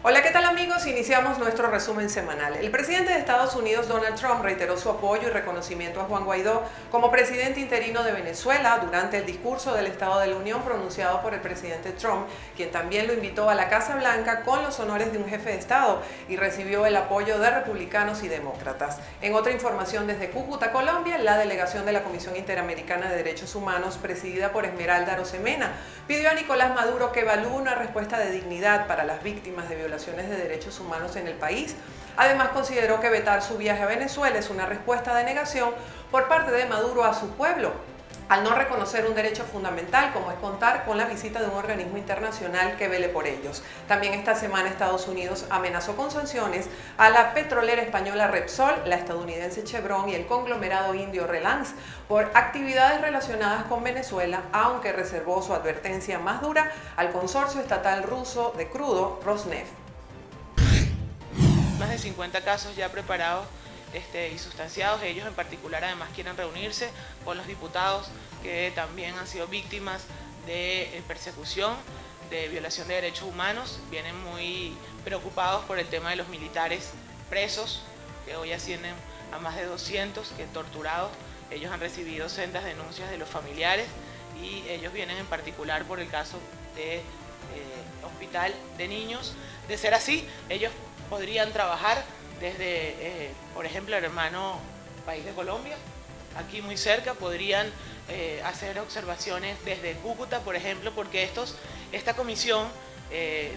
Hola, ¿qué tal amigos? Iniciamos nuestro resumen semanal. El presidente de Estados Unidos, Donald Trump, reiteró su apoyo y reconocimiento a Juan Guaidó como presidente interino de Venezuela durante el discurso del Estado de la Unión pronunciado por el presidente Trump, quien también lo invitó a la Casa Blanca con los honores de un jefe de Estado y recibió el apoyo de republicanos y demócratas. En otra información desde Cúcuta, Colombia, la delegación de la Comisión Interamericana de Derechos Humanos, presidida por Esmeralda Arosemena, pidió a Nicolás Maduro que evalúe una respuesta de dignidad para las víctimas de violaciones de derechos humanos en el país. Además, consideró que vetar su viaje a Venezuela es una respuesta de negación por parte de Maduro a su pueblo, al no reconocer un derecho fundamental como es contar con la visita de un organismo internacional que vele por ellos. También esta semana Estados Unidos amenazó con sanciones a la petrolera española Repsol, la estadounidense Chevron y el conglomerado indio Reliance por actividades relacionadas con Venezuela, aunque reservó su advertencia más dura al consorcio estatal ruso de crudo Rosneft. Más de 50 casos ya preparados y sustanciados. Ellos en particular además quieren reunirse con los diputados que también han sido víctimas de persecución, de violación de derechos humanos. Vienen muy preocupados por el tema de los militares presos, que hoy ascienden a más de 200, que torturados. Ellos han recibido sendas denuncias de los familiares y ellos vienen en particular por el caso de hospital de niños. De ser así, ellos podrían trabajar desde, por ejemplo, el hermano país de Colombia, aquí muy cerca, podrían hacer observaciones desde Cúcuta, por ejemplo, porque esta comisión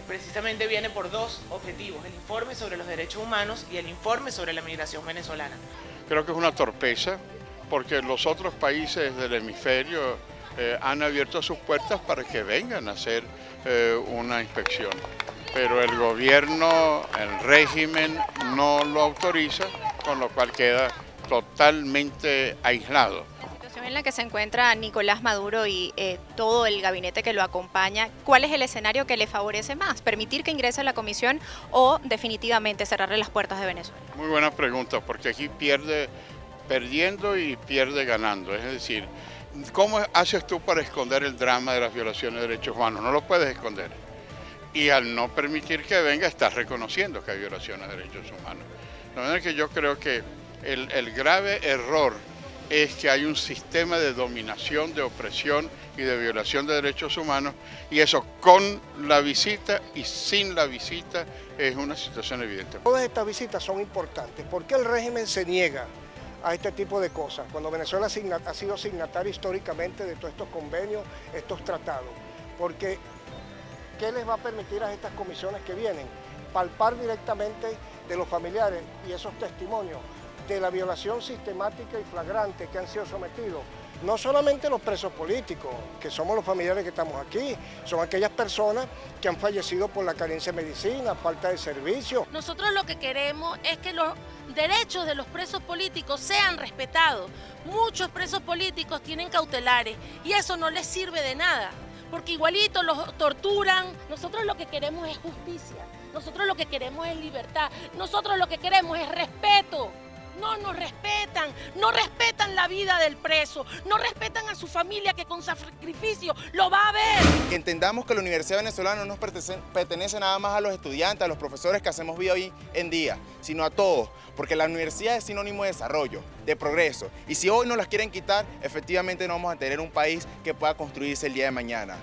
precisamente viene por dos objetivos: el informe sobre los derechos humanos y el informe sobre la migración venezolana. Creo que es una torpeza, porque los otros países del hemisferio han abierto sus puertas para que vengan a hacer una inspección. Pero el gobierno, el régimen no lo autoriza, con lo cual queda totalmente aislado. La situación en la que se encuentra Nicolás Maduro y todo el gabinete que lo acompaña, ¿cuál es el escenario que le favorece más? ¿Permitir que ingrese a la comisión o definitivamente cerrarle las puertas de Venezuela? Muy buena pregunta, porque aquí pierde perdiendo y pierde ganando. Es decir, ¿cómo haces tú para esconder el drama de las violaciones de derechos humanos? No lo puedes esconder. Y al no permitir que venga, estás reconociendo que hay violaciones de derechos humanos. De manera que yo creo que el grave error es que hay un sistema de dominación, de opresión y de violación de derechos humanos, y eso con la visita y sin la visita es una situación evidente. Todas estas visitas son importantes. ¿Por qué el régimen se niega a este tipo de cosas cuando Venezuela ha sido signatario históricamente de todos estos convenios, estos tratados? Porque ¿qué les va a permitir a estas comisiones que vienen? Palpar directamente de los familiares y esos testimonios de la violación sistemática y flagrante que han sido sometidos. No solamente los presos políticos, que somos los familiares que estamos aquí, son aquellas personas que han fallecido por la carencia de medicina, falta de servicio. Nosotros lo que queremos es que los derechos de los presos políticos sean respetados. Muchos presos políticos tienen cautelares y eso no les sirve de nada, porque igualito los torturan. Nosotros lo que queremos es justicia, nosotros lo que queremos es libertad, nosotros lo que queremos es respeto. No nos respetan, no respetan la vida del preso, no respetan a su familia que con sacrificio lo va a ver. Entendamos que la Universidad Venezolana no nos pertenece nada más a los estudiantes, a los profesores que hacemos vida hoy en día, sino a todos, porque la universidad es sinónimo de desarrollo, de progreso, y si hoy nos las quieren quitar, efectivamente no vamos a tener un país que pueda construirse el día de mañana.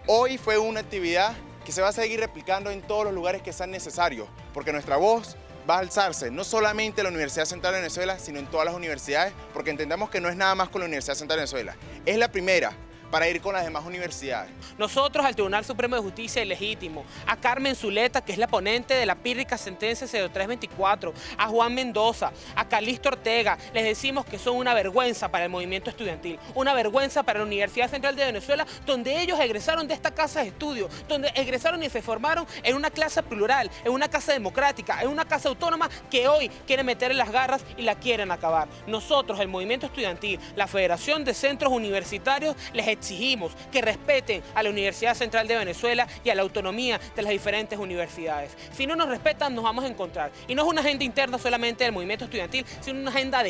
Hoy fue una actividad que se va a seguir replicando en todos los lugares que sean necesarios, porque nuestra voz va a alzarse, no solamente en la Universidad Central de Venezuela, sino en todas las universidades, porque entendamos que no es nada más con la Universidad Central de Venezuela, es la primera para ir con las demás universidades. Nosotros al Tribunal Supremo de Justicia Ilegítimo, a Carmen Zuleta, que es la ponente de la pírrica sentencia 0324, a Juan Mendoza, a Calixto Ortega, les decimos que son una vergüenza para el movimiento estudiantil, una vergüenza para la Universidad Central de Venezuela, donde ellos egresaron de esta casa de estudio, donde egresaron y se formaron en una clase plural, en una casa democrática, en una casa autónoma que hoy quieren meterle las garras y la quieren acabar. Nosotros, el movimiento estudiantil, la Federación de Centros Universitarios, les exigimos que respeten a la Universidad Central de Venezuela y a la autonomía de las diferentes universidades. Si no nos respetan, nos vamos a encontrar. Y no es una agenda interna solamente del movimiento estudiantil, sino una agenda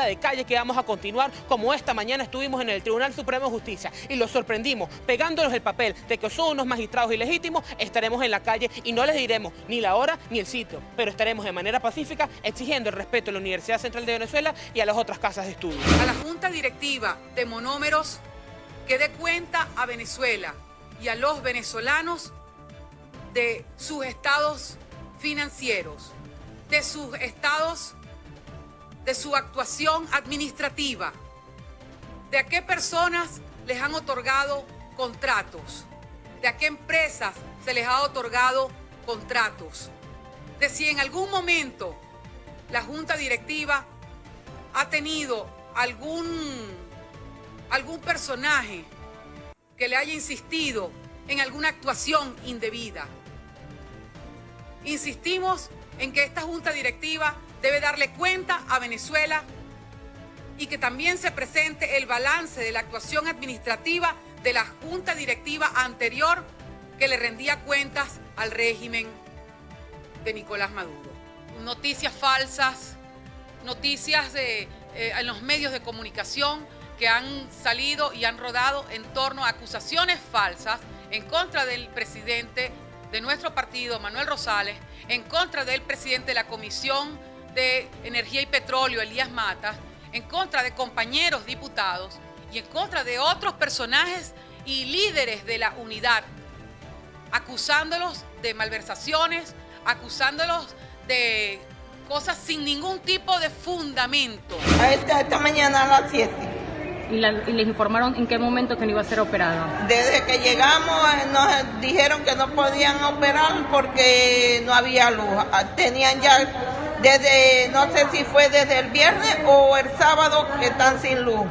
de calle que vamos a continuar, como esta mañana estuvimos en el Tribunal Supremo de Justicia y los sorprendimos pegándonos el papel de que son unos magistrados ilegítimos. Estaremos en la calle y no les diremos ni la hora ni el sitio, pero estaremos de manera pacífica exigiendo el respeto a la Universidad Central de Venezuela y a las otras casas de estudio. A la Junta Directiva de Monómeros que dé cuenta a Venezuela y a los venezolanos de sus estados financieros, de sus estados, de su actuación administrativa, de a qué personas les han otorgado contratos, de a qué empresas se les ha otorgado contratos, de si en algún momento la Junta Directiva ha tenido algún personaje que le haya insistido en alguna actuación indebida. Insistimos en que esta Junta Directiva debe darle cuenta a Venezuela y que también se presente el balance de la actuación administrativa de la Junta Directiva anterior que le rendía cuentas al régimen de Nicolás Maduro. Noticias falsas, noticias en los medios de comunicación que han salido y han rodado en torno a acusaciones falsas en contra del presidente de nuestro partido, Manuel Rosales, en contra del presidente de la Comisión de Energía y Petróleo, Elías Matas, en contra de compañeros diputados y en contra de otros personajes y líderes de la unidad, acusándolos de malversaciones, acusándolos de cosas sin ningún tipo de fundamento. Esta mañana a las 7. ¿Y les informaron en qué momento que no iba a ser operada? Desde que llegamos nos dijeron que no podían operar porque no había luz. Tenían ya desde, no sé si fue desde el viernes o el sábado que están sin luz.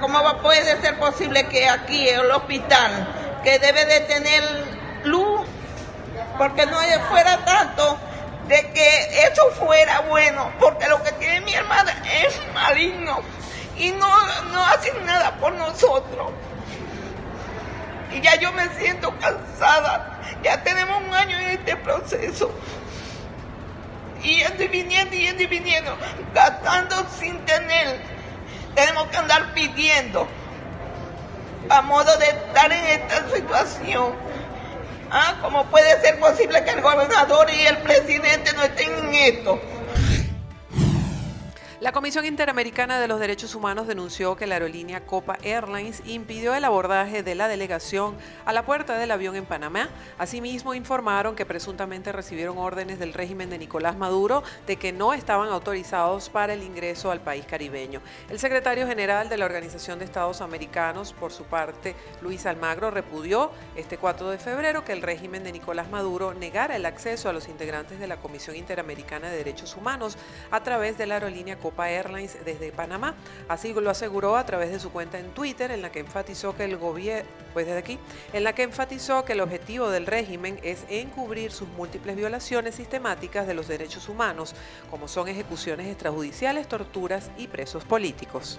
¿Cómo puede ser posible que aquí el hospital, que debe de tener luz, porque no fuera tanto de que eso fuera bueno, porque lo que tiene mi hermana es maligno y no hacen nada por nosotros? Y ya yo me siento cansada, ya tenemos un año en este proceso, y yendo y viniendo, gastando sin tener, tenemos que andar pidiendo, a modo de estar en esta situación. ¿Cómo puede ser posible que el gobernador y el presidente no estén en esto? La Comisión Interamericana de los Derechos Humanos denunció que la aerolínea Copa Airlines impidió el abordaje de la delegación a la puerta del avión en Panamá. Asimismo, informaron que presuntamente recibieron órdenes del régimen de Nicolás Maduro de que no estaban autorizados para el ingreso al país caribeño. El secretario general de la Organización de Estados Americanos, por su parte, Luis Almagro, repudió este 4 de febrero que el régimen de Nicolás Maduro negara el acceso a los integrantes de la Comisión Interamericana de Derechos Humanos a través de la aerolínea Copa Airlines desde Panamá. Así lo aseguró a través de su cuenta en Twitter, en la que enfatizó que el objetivo del régimen es encubrir sus múltiples violaciones sistemáticas de los derechos humanos, como son ejecuciones extrajudiciales, torturas y presos políticos.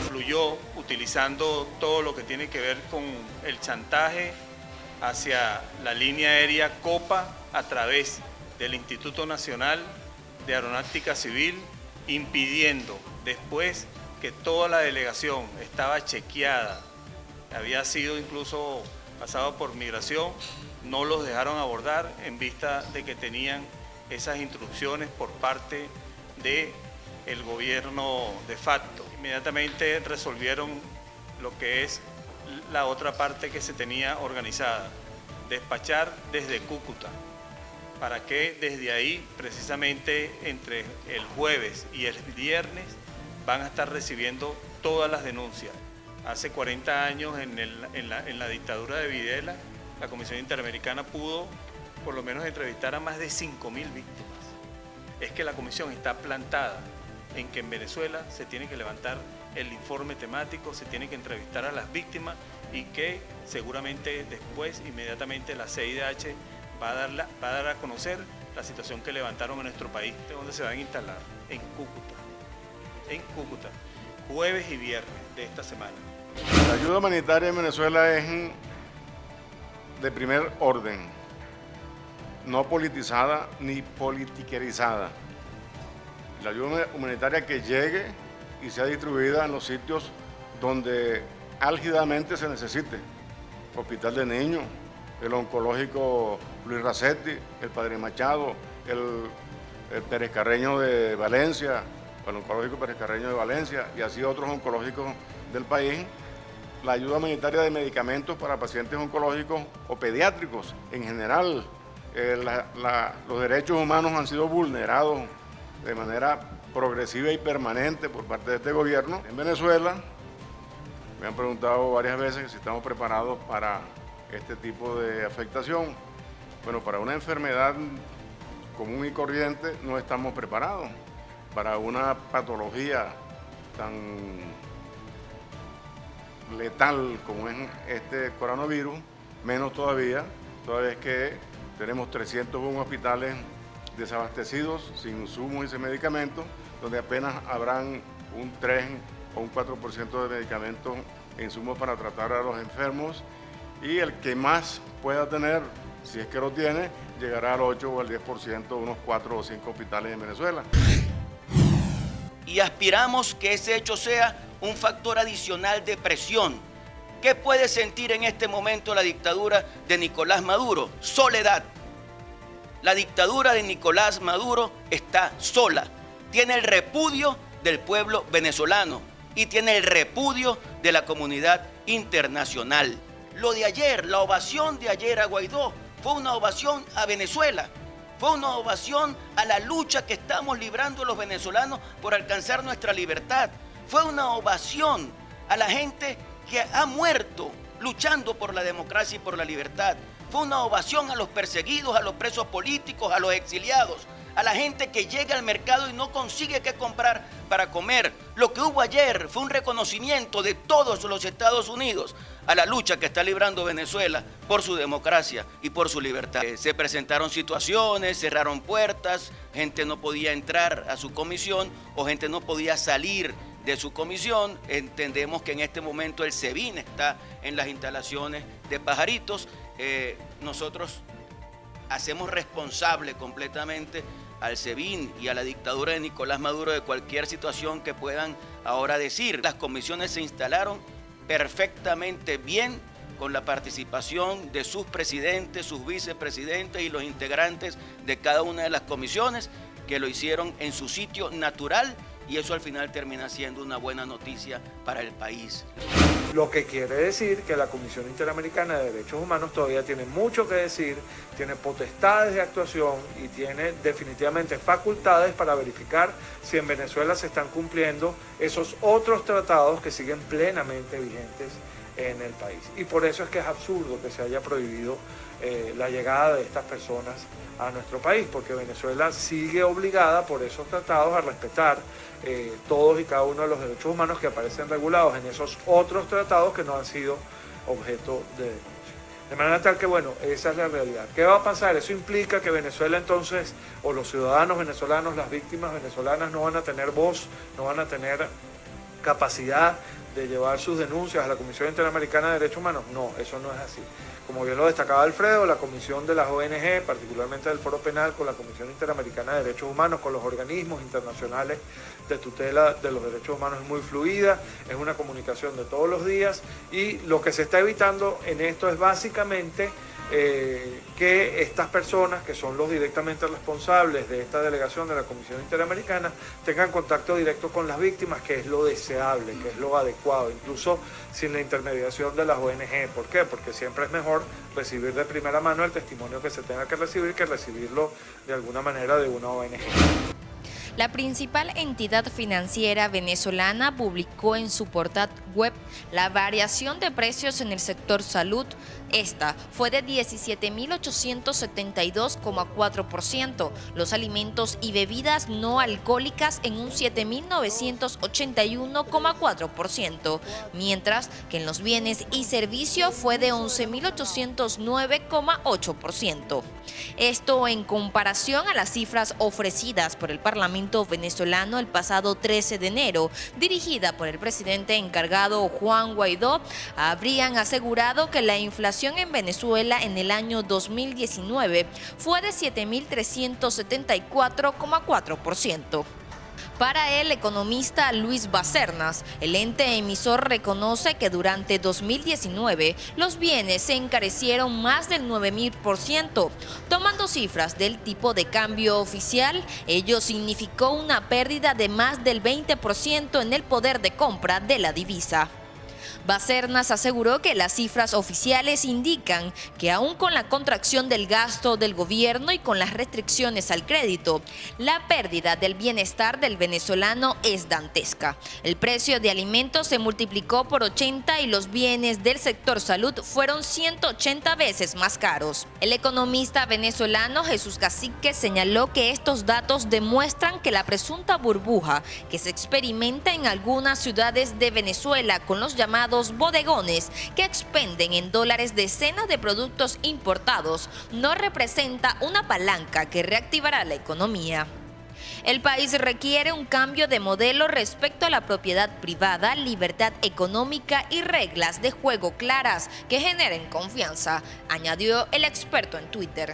Influyó utilizando todo lo que tiene que ver con el chantaje hacia la línea aérea Copa a través del Instituto Nacional de Aeronáutica Civil, impidiendo, después que toda la delegación estaba chequeada, había sido incluso pasado por migración, no los dejaron abordar en vista de que tenían esas instrucciones por parte del gobierno de facto. Inmediatamente resolvieron lo que es la otra parte que se tenía organizada, despachar desde Cúcuta, para que desde ahí, precisamente entre el jueves y el viernes, van a estar recibiendo todas las denuncias. Hace 40 años, en la dictadura de Videla, la Comisión Interamericana pudo por lo menos entrevistar a más de 5.000 víctimas. Es que la comisión está plantada en que en Venezuela se tiene que levantar el informe temático, se tiene que entrevistar a las víctimas y que seguramente después, inmediatamente, la CIDH va a dar a conocer la situación que levantaron en nuestro país, de donde se van a instalar, en Cúcuta, jueves y viernes de esta semana. La ayuda humanitaria en Venezuela es de primer orden, no politizada ni politiquerizada. La ayuda humanitaria que llegue y sea distribuida en los sitios donde álgidamente se necesite. Hospital de Niños, el oncológico Luis Racetti, el Padre Machado, el Pérez Carreño de Valencia, el oncológico Pérez Carreño de Valencia y así otros oncológicos del país. La ayuda humanitaria de medicamentos para pacientes oncológicos o pediátricos en general. Los derechos humanos han sido vulnerados de manera progresiva y permanente por parte de este gobierno. En Venezuela me han preguntado varias veces si estamos preparados para este tipo de afectación. Bueno, para una enfermedad común y corriente no estamos preparados. Para una patología tan letal como es este coronavirus, menos todavía, toda vez que tenemos 301 hospitales desabastecidos, sin insumos y sin medicamentos, donde apenas habrán un 3 o un 4% de medicamentos e insumos para tratar a los enfermos, y el que más pueda tener, si es que lo tiene, llegará al 8 o al 10% de unos 4 o 5 hospitales en Venezuela. Y aspiramos que ese hecho sea un factor adicional de presión. ¿Qué puede sentir en este momento la dictadura de Nicolás Maduro? Soledad. La dictadura de Nicolás Maduro está sola. Tiene el repudio del pueblo venezolano y tiene el repudio de la comunidad internacional. Lo de ayer, la ovación de ayer a Guaidó, fue una ovación a Venezuela. Fue una ovación a la lucha que estamos librando los venezolanos por alcanzar nuestra libertad. Fue una ovación a la gente que ha muerto luchando por la democracia y por la libertad. Fue una ovación a los perseguidos, a los presos políticos, a los exiliados, a la gente que llega al mercado y no consigue qué comprar para comer. Lo que hubo ayer fue un reconocimiento de todos los Estados Unidos a la lucha que está librando Venezuela por su democracia y por su libertad. Se presentaron situaciones, cerraron puertas, gente no podía entrar a su comisión o gente no podía salir de su comisión. Entendemos que en este momento el SEBIN está en las instalaciones de Pajaritos. Nosotros hacemos responsable completamente al SEBIN y a la dictadura de Nicolás Maduro de cualquier situación que puedan ahora decir. Las comisiones se instalaron perfectamente bien con la participación de sus presidentes, sus vicepresidentes y los integrantes de cada una de las comisiones, que lo hicieron en su sitio natural, y eso al final termina siendo una buena noticia para el país. Lo que quiere decir que la Comisión Interamericana de Derechos Humanos todavía tiene mucho que decir, tiene potestades de actuación y tiene definitivamente facultades para verificar si en Venezuela se están cumpliendo esos otros tratados que siguen plenamente vigentes en el país. Y por eso es que es absurdo que se haya prohibido la llegada de estas personas a nuestro país, porque Venezuela sigue obligada por esos tratados a respetar todos y cada uno de los derechos humanos que aparecen regulados en esos otros tratados que no han sido objeto de denuncia. De manera tal que, bueno, esa es la realidad. ¿Qué va a pasar? Eso implica que Venezuela entonces, o los ciudadanos venezolanos, las víctimas venezolanas no van a tener voz, no van a tener capacidad de llevar sus denuncias a la Comisión Interamericana de Derechos Humanos. No, eso no es así. Como bien lo destacaba Alfredo, la Comisión de las ONG, particularmente del Foro Penal, con la Comisión Interamericana de Derechos Humanos, con los organismos internacionales de tutela de los derechos humanos es muy fluida, es una comunicación de todos los días, y lo que se está evitando en esto es básicamente que estas personas, que son los directamente responsables de esta delegación de la Comisión Interamericana, tengan contacto directo con las víctimas, que es lo deseable, que es lo adecuado, incluso sin la intermediación de las ONG. ¿Por qué? Porque siempre es mejor recibir de primera mano el testimonio que se tenga que recibir recibirlo de alguna manera de una ONG. La principal entidad financiera venezolana publicó en su portal web la variación de precios en el sector salud. Esta fue de 17.872,4%, los alimentos y bebidas no alcohólicas en un 7.981,4%, mientras que en los bienes y servicios fue de 11.809,8%. Esto en comparación a las cifras ofrecidas por el Parlamento Parlamento venezolano el pasado 13 de enero, dirigida por el presidente encargado Juan Guaidó, habrían asegurado que la inflación en Venezuela en el año 2019 fue de 7.374,4%. Para el economista Luis Bacernas, el ente emisor reconoce que durante 2019 los bienes se encarecieron más del 9.000%. Tomando cifras del tipo de cambio oficial, ello significó una pérdida de más del 20% en el poder de compra de la divisa. Bacernas aseguró que las cifras oficiales indican que aún con la contracción del gasto del gobierno y con las restricciones al crédito, la pérdida del bienestar del venezolano es dantesca. El precio de alimentos se multiplicó por 80 y los bienes del sector salud fueron 180 veces más caros. El economista venezolano Jesús Cacique señaló que estos datos demuestran que la presunta burbuja que se experimenta en algunas ciudades de Venezuela con los llamados bodegones que expenden en dólares decenas de productos importados no representa una palanca que reactivará la economía. El país requiere un cambio de modelo respecto a la propiedad privada, libertad económica y reglas de juego claras que generen confianza, añadió el experto en Twitter.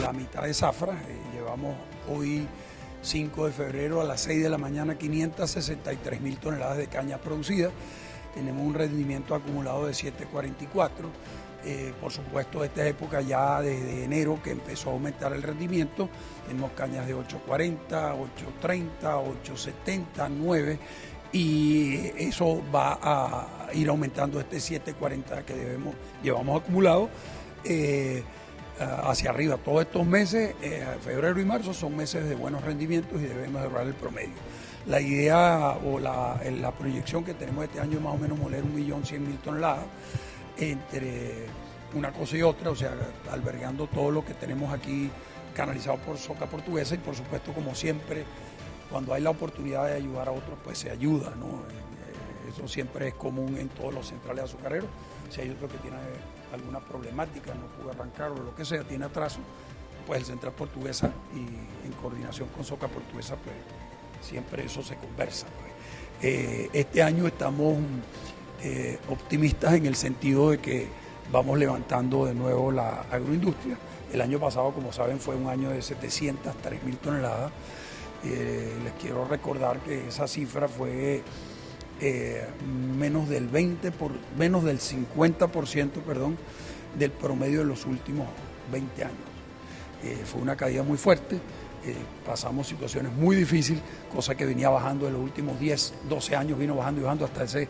La mitad de zafra, llevamos hoy 5 de febrero a las 6 de la mañana 563.000 toneladas de caña producida. Tenemos un rendimiento acumulado de 7.44. Por supuesto, esta época ya desde enero que empezó a aumentar el rendimiento, tenemos cañas de 8.40, 8.30, 8.70, 9 y eso va a ir aumentando este 7.40 que llevamos acumulado. Hacia arriba. Todos estos meses, febrero y marzo, son meses de buenos rendimientos y debemos mejorar el promedio. La idea o la proyección que tenemos este año es más o menos moler 1.100.000 toneladas entre una cosa y otra, o sea, albergando todo lo que tenemos aquí canalizado por Soca Portuguesa y por supuesto, como siempre, cuando hay la oportunidad de ayudar a otros, pues se ayuda, ¿no? Eso siempre es común en todos los centrales azucareros. Si hay otro que tiene alguna problemática, no pudo arrancar o lo que sea, tiene atraso, pues el Central Portuguesa y en coordinación con Soca Portuguesa, pues siempre eso se conversa. Pues. Este año estamos optimistas en el sentido de que vamos levantando de nuevo la agroindustria. El año pasado, como saben, fue un año de 703.000 toneladas. Les quiero recordar que esa cifra fue menos del 50%, del promedio de los últimos 20 años. Fue una caída muy fuerte, pasamos situaciones muy difíciles, cosa que venía bajando en los últimos 10, 12 años, vino bajando y bajando hasta ese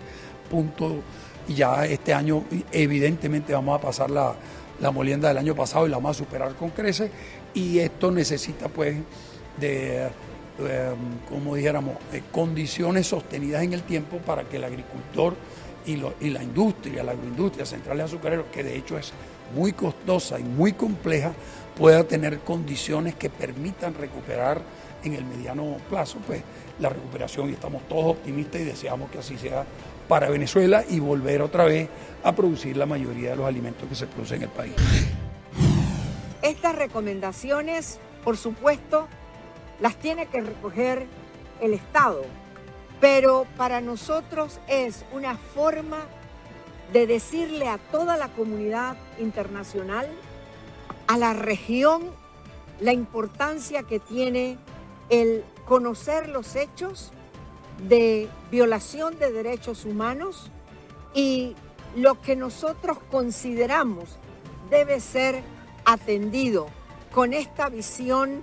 punto, y ya este año evidentemente vamos a pasar la molienda del año pasado y la vamos a superar con creces, y esto necesita pues de como dijéramos, condiciones sostenidas en el tiempo para que el agricultor y la industria, la agroindustria, centrales azucareros, que de hecho es muy costosa y muy compleja, pueda tener condiciones que permitan recuperar en el mediano plazo pues la recuperación, y estamos todos optimistas y deseamos que así sea para Venezuela y volver otra vez a producir la mayoría de los alimentos que se producen en el país. Estas recomendaciones, por supuesto, las tiene que recoger el Estado, pero para nosotros es una forma de decirle a toda la comunidad internacional, a la región, la importancia que tiene el conocer los hechos de violación de derechos humanos y lo que nosotros consideramos debe ser atendido con esta visión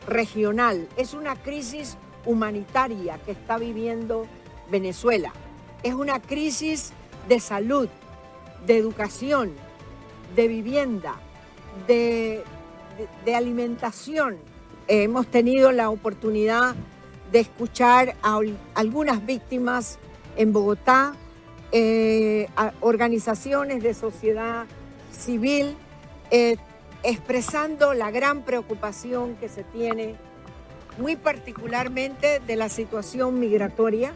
regional. Es una crisis humanitaria que está viviendo Venezuela. Es una crisis de salud, de educación, de vivienda, de alimentación. Hemos tenido la oportunidad de escuchar a algunas víctimas en Bogotá, a organizaciones de sociedad civil, expresando la gran preocupación que se tiene, muy particularmente de la situación migratoria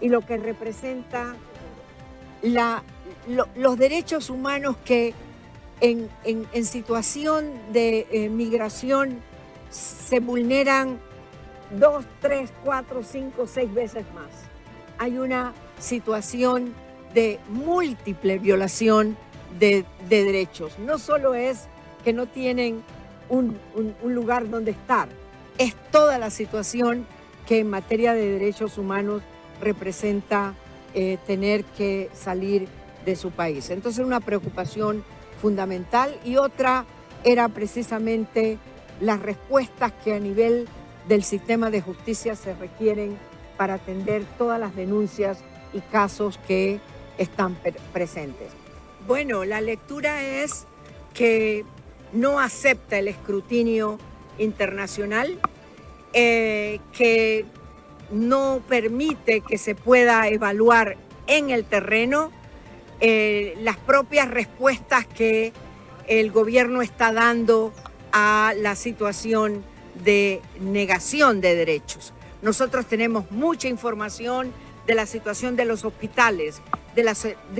y lo que representa los derechos humanos que en situación de migración se vulneran 2, 3, 4, 5, 6 veces más. Hay una situación de múltiple violación de derechos. No solo es que no tienen un lugar donde estar, es toda la situación que en materia de derechos humanos representa tener que salir de su país. Entonces, una preocupación fundamental, y otra era precisamente las respuestas que a nivel del sistema de justicia se requieren para atender todas las denuncias y casos que están presentes. Bueno, la lectura es que no acepta el escrutinio internacional, que no permite que se pueda evaluar en el terreno las propias respuestas que el gobierno está dando a la situación de negación de derechos. Nosotros tenemos mucha información de la situación de los hospitales, de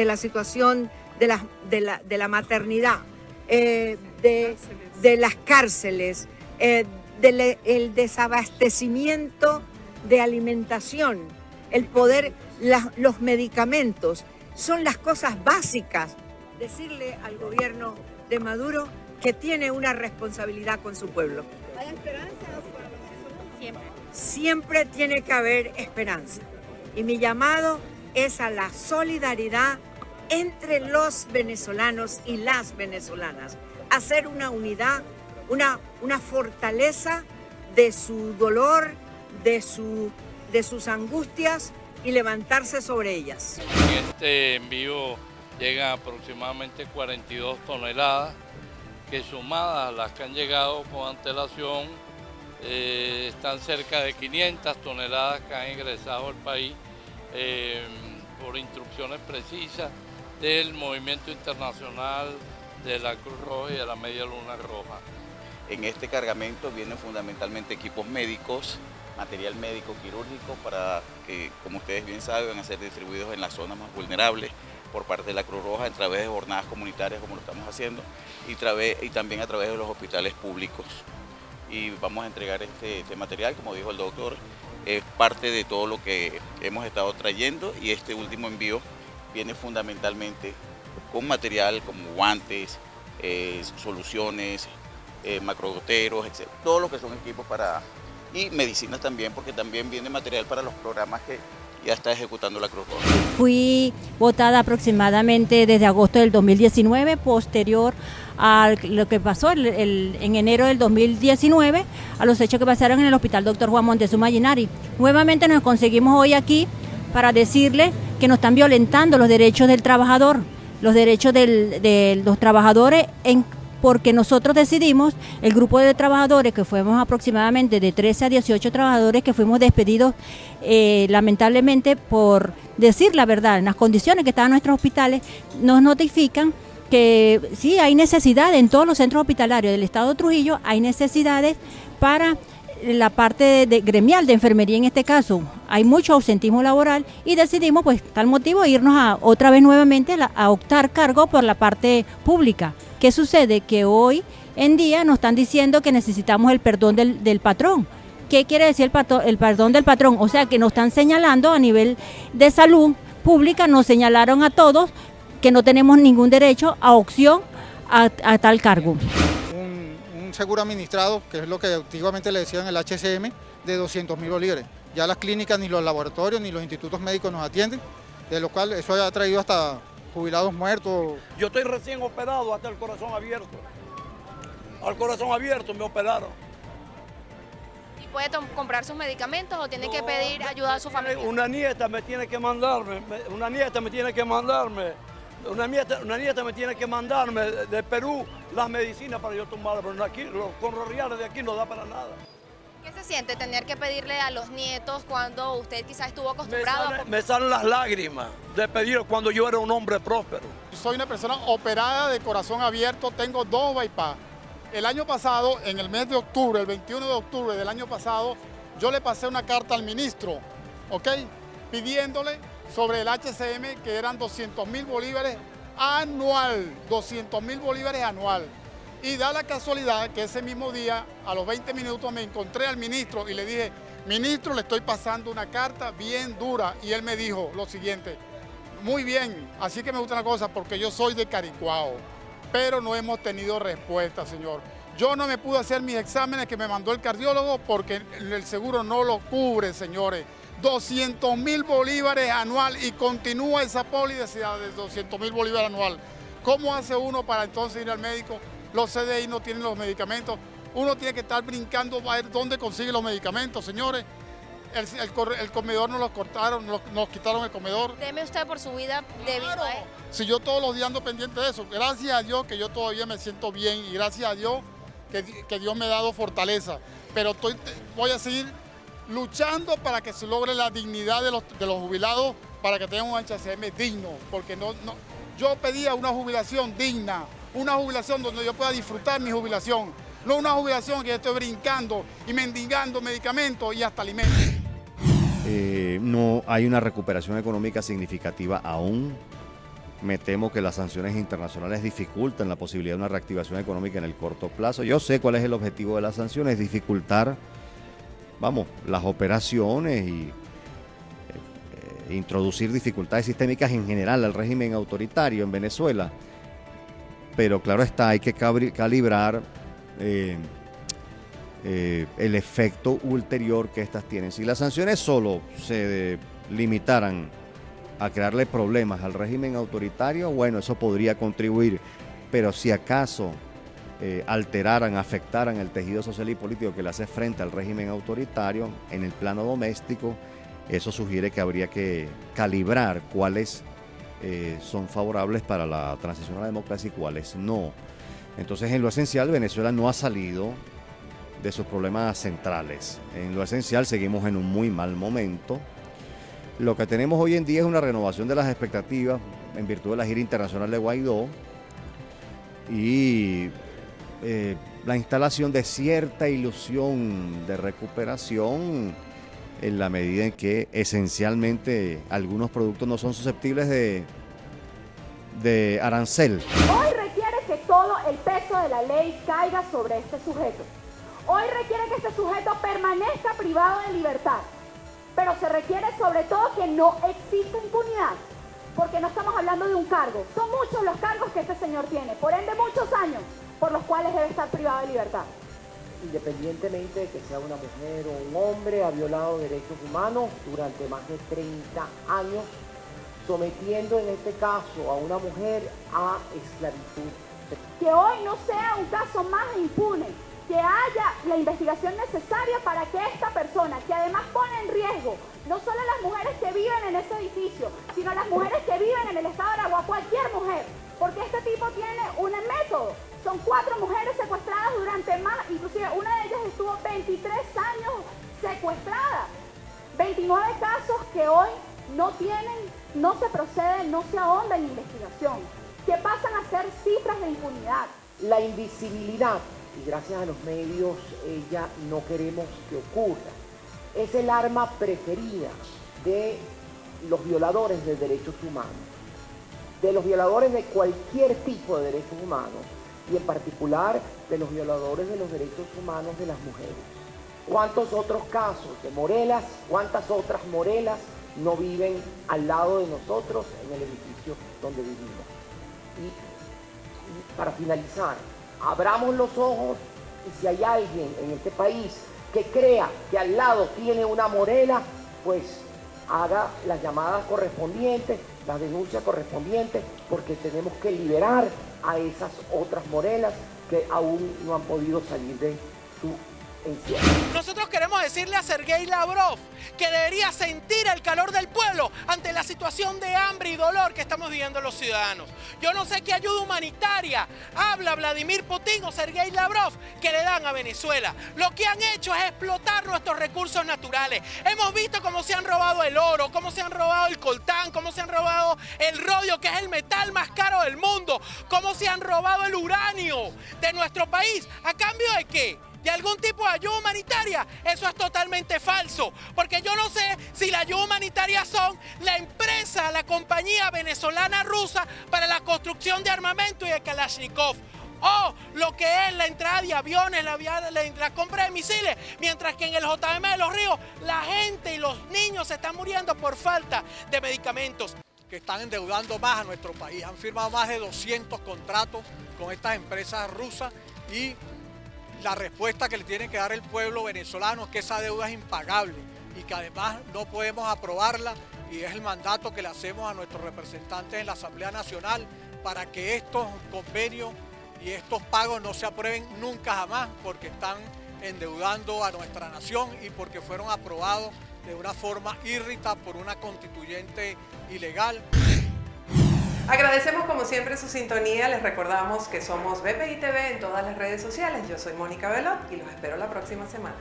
la situación de la maternidad, de las cárceles, el desabastecimiento de alimentación, el poder, los medicamentos. Son las cosas básicas. Decirle al gobierno de Maduro que tiene una responsabilidad con su pueblo. ¿Hay esperanza para los venezolanos? Siempre tiene que haber esperanza. Y mi llamado es a la solidaridad entre los venezolanos y las venezolanas. Hacer una unidad, una fortaleza de su dolor, de sus angustias, y levantarse sobre ellas. En este envío llegan aproximadamente 42 toneladas, que sumadas a las que han llegado con antelación, están cerca de 500 toneladas que han ingresado al país por instrucciones precisas del movimiento internacional, de la Cruz Roja y de la Media Luna Roja. En este cargamento vienen fundamentalmente equipos médicos, material médico quirúrgico para que, como ustedes bien saben, van a ser distribuidos en las zonas más vulnerables por parte de la Cruz Roja a través de jornadas comunitarias como lo estamos haciendo y también a través de los hospitales públicos. Y vamos a entregar este material, como dijo el doctor, es parte de todo lo que hemos estado trayendo, y este último envío viene fundamentalmente con material como guantes, soluciones, macrogoteros, etc. Todo lo que son equipos y medicinas también, porque también viene material para los programas que ya está ejecutando la Cruz Roja. Fui votada aproximadamente desde agosto del 2019, posterior a lo que pasó en enero del 2019, a los hechos que pasaron en el Hospital Dr. Juan Montezuma Llinari. Nuevamente nos conseguimos hoy aquí para decirle que nos están violentando los derechos del trabajador, los derechos de los trabajadores porque nosotros decidimos, el grupo de trabajadores, que fuimos aproximadamente de 13 a 18 trabajadores que fuimos despedidos lamentablemente por decir la verdad, en las condiciones que estaban nuestros hospitales, nos notifican que sí hay necesidad en todos los centros hospitalarios del estado de Trujillo, hay necesidades para la parte gremial de enfermería en este caso. Hay mucho ausentismo laboral y decidimos, pues, tal motivo, irnos otra vez nuevamente a optar cargo por la parte pública. ¿Qué sucede? Que hoy en día nos están diciendo que necesitamos el perdón del patrón. ¿Qué quiere decir el perdón del patrón? O sea, que nos están señalando a nivel de salud pública, nos señalaron a todos que no tenemos ningún derecho a opción a tal cargo. Un seguro administrado, que es lo que antiguamente le decían el HCM, de 200.000 bolívares. Ya las clínicas, ni los laboratorios, ni los institutos médicos nos atienden, de lo cual eso ha traído hasta jubilados muertos. Yo estoy recién operado hasta el corazón abierto. Al corazón abierto me operaron. ¿Y puede comprar sus medicamentos o tiene que pedir ayuda a su familia? Una nieta me tiene que mandarme, una nieta me tiene que mandarme de Perú las medicinas para yo tomarlas, pero aquí, los conroriales de aquí no da para nada. ¿Qué se siente tener que pedirle a los nietos cuando usted quizás estuvo acostumbrado? Me salen las lágrimas de pedir cuando yo era un hombre próspero. Soy una persona operada de corazón abierto, tengo 2 bypass. El año pasado, en el mes de octubre, el 21 de octubre del año pasado, yo le pasé una carta al ministro, ¿ok? Pidiéndole sobre el HCM, que eran 200.000 bolívares anual, 200.000 bolívares anual. Y da la casualidad que ese mismo día, a los 20 minutos, me encontré al ministro y le dije, ministro, le estoy pasando una carta bien dura. Y él me dijo lo siguiente: muy bien, así que me gusta una cosa, porque yo soy de Caricuao, pero no hemos tenido respuesta, señor. Yo no me pude hacer mis exámenes que me mandó el cardiólogo porque el seguro no lo cubre, señores. 200.000 bolívares anual y continúa esa póliza de 200.000 bolívares anual. ¿Cómo hace uno para entonces ir al médico? Los CDI no tienen los medicamentos. Uno tiene que estar brincando a ver dónde consigue los medicamentos, señores. El comedor nos lo cortaron, nos quitaron el comedor. ¿Teme usted por su vida debido a él? Si yo todos los días ando pendiente de eso, gracias a Dios que yo todavía me siento bien y gracias a Dios que Dios me ha dado fortaleza. Pero voy a seguir luchando para que se logre la dignidad de los jubilados, para que tengan un HCM digno, porque yo pedía una jubilación digna, una jubilación donde yo pueda disfrutar mi jubilación, no una jubilación que yo estoy brincando y mendigando medicamentos y hasta alimentos. No hay una recuperación económica significativa aún. Me temo que las sanciones internacionales dificultan la posibilidad de una reactivación económica en el corto plazo. Yo sé cuál es el objetivo de las sanciones: dificultar, las operaciones y introducir dificultades sistémicas en general al régimen autoritario en Venezuela. Pero claro está, hay que calibrar el efecto ulterior que estas tienen. Si las sanciones solo se limitaran a crearle problemas al régimen autoritario, bueno, eso podría contribuir, pero si acaso alteraran, afectaran el tejido social y político que le hace frente al régimen autoritario en el plano doméstico, eso sugiere que habría que calibrar cuáles son favorables para la transición a la democracia y cuáles no. Entonces, en lo esencial, Venezuela no ha salido de sus problemas centrales. En lo esencial, seguimos en un muy mal momento. Lo que tenemos hoy en día es una renovación de las expectativas en virtud de la gira internacional de Guaidó y la instalación de cierta ilusión de recuperación en la medida en que esencialmente algunos productos no son susceptibles de arancel. Hoy requiere que todo el peso de la ley caiga sobre este sujeto. Hoy requiere que este sujeto permanezca privado de libertad. Pero se requiere sobre todo que no exista impunidad, porque no estamos hablando de un cargo. Son muchos los cargos que este señor tiene, por ende muchos años por los cuales debe estar privado de libertad. Independientemente de que sea una mujer o un hombre, ha violado derechos humanos durante más de 30 años, sometiendo en este caso a una mujer a esclavitud. Que hoy no sea un caso más impune, que haya la investigación necesaria para que esta persona, que además pone en riesgo no solo las mujeres que viven en ese edificio, sino las mujeres que viven en el estado de Aragua, cualquier mujer, porque este tipo tiene un método. Son 4 mujeres secuestradas durante más, inclusive una de ellas estuvo 23 años secuestrada. 29 casos que hoy no se procede, no se ahonda en investigación, que pasan a ser cifras de impunidad. La invisibilidad, y gracias a los medios ella no queremos que ocurra, es el arma preferida de los violadores de derechos humanos, de los violadores de cualquier tipo de derechos humanos y en particular de los violadores de los derechos humanos de las mujeres. ¿Cuántos otros casos de Morelas, cuántas otras Morelas no viven al lado de nosotros en el edificio donde vivimos? Y para finalizar, abramos los ojos y si hay alguien en este país que crea que al lado tiene una Morela, pues haga las llamadas correspondientes, las denuncias correspondientes, porque tenemos que liberar a esas otras Morelas que aún no han podido salir de su encierro. Nosotros queremos decirle a Sergei Lavrov que debería sentir el calor del pueblo ante la situación de hambre y dolor que estamos viviendo los ciudadanos. Yo no sé qué ayuda humanitaria habla Vladimir Putin o Sergei Lavrov que le dan a Venezuela. Lo que han hecho es explotar nuestros recursos naturales. Hemos visto cómo se han robado el oro, cómo se han robado el coltán, cómo se han robado el rodio, que es el metal más caro del mundo, cómo se han robado el uranio de nuestro país. ¿A cambio de qué? ¿De algún tipo de ayuda humanitaria? Eso es totalmente falso, porque yo no sé si la ayuda humanitaria son la empresa, la compañía venezolana rusa para la construcción de armamento y de Kalashnikov, o lo que es la entrada de aviones, la compra de misiles, mientras que en el JM de Los Ríos la gente y los niños se están muriendo por falta de medicamentos. Que están endeudando más a nuestro país. Han firmado más de 200 contratos con estas empresas rusas y la respuesta que le tiene que dar el pueblo venezolano es que esa deuda es impagable y que además no podemos aprobarla, y es el mandato que le hacemos a nuestros representantes en la Asamblea Nacional para que estos convenios y estos pagos no se aprueben nunca jamás, porque están endeudando a nuestra nación y porque fueron aprobados de una forma írrita por una constituyente ilegal. Agradecemos como siempre su sintonía. Les recordamos que somos BPI TV en todas las redes sociales. Yo soy Mónica Velot y los espero la próxima semana.